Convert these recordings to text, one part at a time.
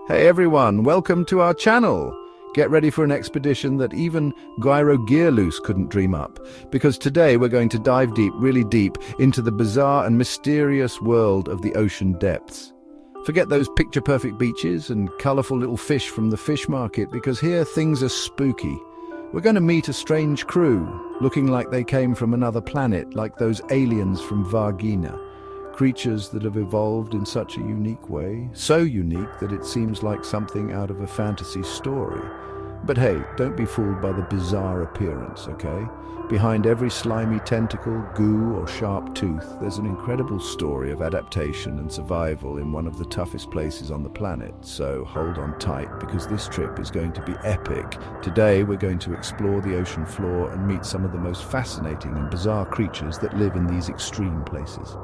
Hey everyone, welcome to our channel. Get ready for an expedition that even Gyro Gearloose couldn't dream up, because today we're going to dive deep, really deep, into the bizarre and mysterious world of the ocean depths. Forget those picture-perfect beaches and colourful little fish from the fish market, because here things are spooky. We're going to meet a strange crew, looking like they came from another planet, like those aliens from Varginha. Creatures that have evolved in such a unique way, so unique that it seems like something out of a fantasy story. But hey, don't be fooled by the bizarre appearance, okay? Behind every slimy tentacle, goo, or sharp tooth, there's an incredible story of adaptation and survival in one of the toughest places on the planet. So hold on tight, because this trip is going to be epic. Today, we're going to explore the ocean floor and meet some of the most fascinating and bizarre creatures that live in these extreme places.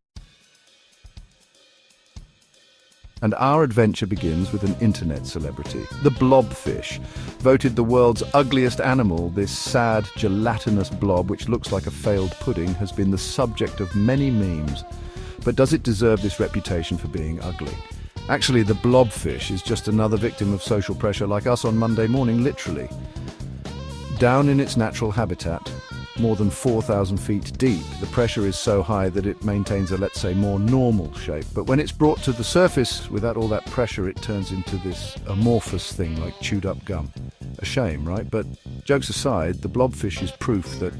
And our adventure begins with an internet celebrity. The blobfish, voted the world's ugliest animal, this sad, gelatinous blob which looks like a failed pudding has been the subject of many memes. But does it deserve this reputation for being ugly? Actually, the blobfish is just another victim of social pressure like us on Monday morning, literally. Down in its natural habitat, more than 4,000 feet deep, the pressure is so high that it maintains a, let's say, more normal shape. But when it's brought to the surface, without all that pressure, it turns into this amorphous thing like chewed up gum. A shame, right? But jokes aside, the blobfish is proof that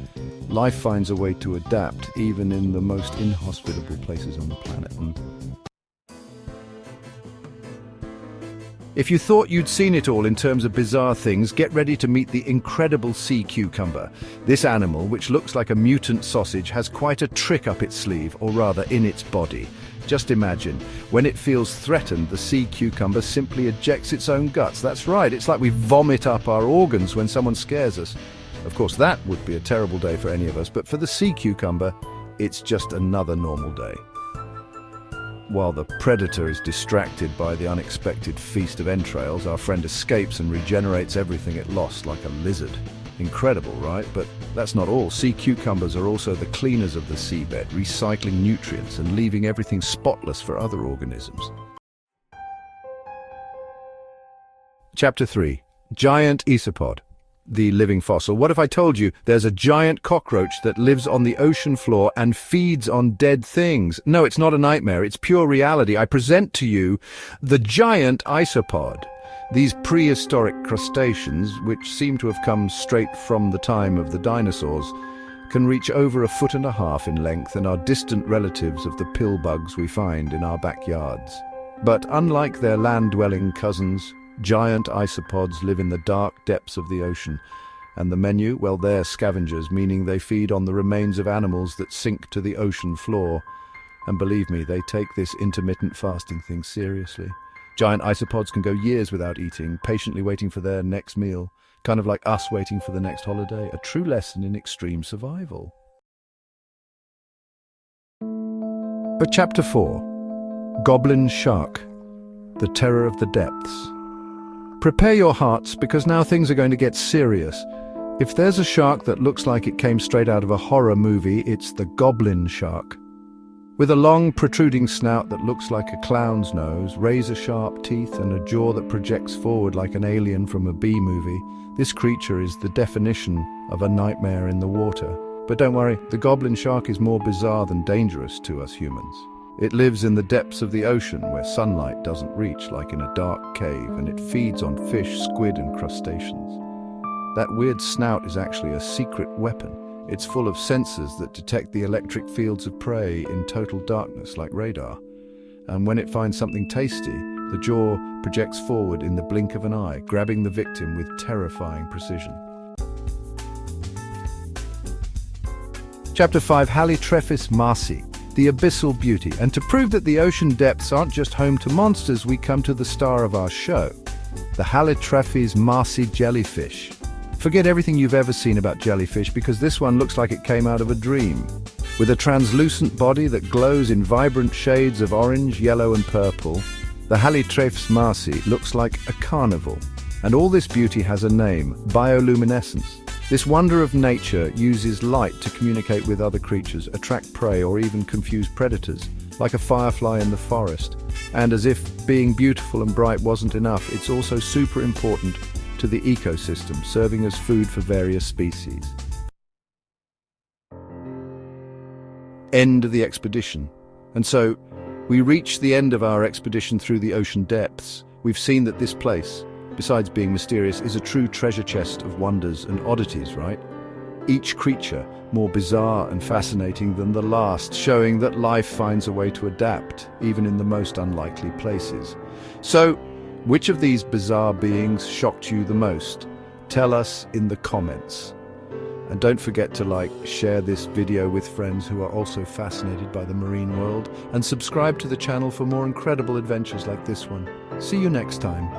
life finds a way to adapt even in the most inhospitable places on the planet. If you thought you'd seen it all in terms of bizarre things, get ready to meet the incredible sea cucumber. This animal, which looks like a mutant sausage, has quite a trick up its sleeve, or rather in its body. Just imagine, when it feels threatened, the sea cucumber simply ejects its own guts. That's right, it's like we vomit up our organs when someone scares us. Of course, that would be a terrible day for any of us, but for the sea cucumber, it's just another normal day. While the predator is distracted by the unexpected feast of entrails, our friend escapes and regenerates everything it lost like a lizard. Incredible, right? But that's not all. Sea cucumbers are also the cleaners of the seabed, recycling nutrients and leaving everything spotless for other organisms. Chapter 3. Giant Isopod. The living fossil. What if I told you there's a giant cockroach that lives on the ocean floor and feeds on dead things? No, it's not a nightmare, it's pure reality. I present to you the giant isopod. These prehistoric crustaceans, which seem to have come straight from the time of the dinosaurs, can reach over 1.5 feet in length and are distant relatives of the pill bugs we find in our backyards. But unlike their land-dwelling cousins, giant isopods live in the dark depths of the ocean, and the menu, well, they're scavengers, meaning they feed on the remains of animals that sink to the ocean floor. And believe me, they take this intermittent fasting thing seriously. Giant isopods can go years without eating, patiently waiting for their next meal, kind of like us waiting for the next holiday, a true lesson in extreme survival. But Chapter 4. Goblin Shark, the terror of the depths. Prepare your hearts, because now things are going to get serious. If there's a shark that looks like it came straight out of a horror movie, it's the goblin shark. With a long, protruding snout that looks like a clown's nose, razor-sharp teeth, and a jaw that projects forward like an alien from a B-movie, this creature is the definition of a nightmare in the water. But don't worry, the goblin shark is more bizarre than dangerous to us humans. It lives in the depths of the ocean where sunlight doesn't reach, like in a dark cave, and it feeds on fish, squid, and crustaceans. That weird snout is actually a secret weapon. It's full of sensors that detect the electric fields of prey in total darkness, like radar. And when it finds something tasty, the jaw projects forward in the blink of an eye, grabbing the victim with terrifying precision. Chapter 5. Halitreffis marci, the abyssal beauty. And to prove that the ocean depths aren't just home to monsters, we come to the star of our show, the Halitreffis marci jellyfish. Forget everything you've ever seen about jellyfish, because this one looks like it came out of a dream. With a translucent body that glows in vibrant shades of orange, yellow and purple, the Halitreffis marci looks like a carnival. And all this beauty has a name, bioluminescence. This wonder of nature uses light to communicate with other creatures, attract prey, or even confuse predators, like a firefly in the forest. And as if being beautiful and bright wasn't enough, it's also super important to the ecosystem, serving as food for various species. End of the expedition. And so, we reach the end of our expedition through the ocean depths. We've seen that this place, besides being mysterious, is a true treasure chest of wonders and oddities, right? Each creature more bizarre and fascinating than the last, showing that life finds a way to adapt, even in the most unlikely places. So, which of these bizarre beings shocked you the most? Tell us in the comments. And don't forget to share this video with friends who are also fascinated by the marine world, and subscribe to the channel for more incredible adventures like this one. See you next time.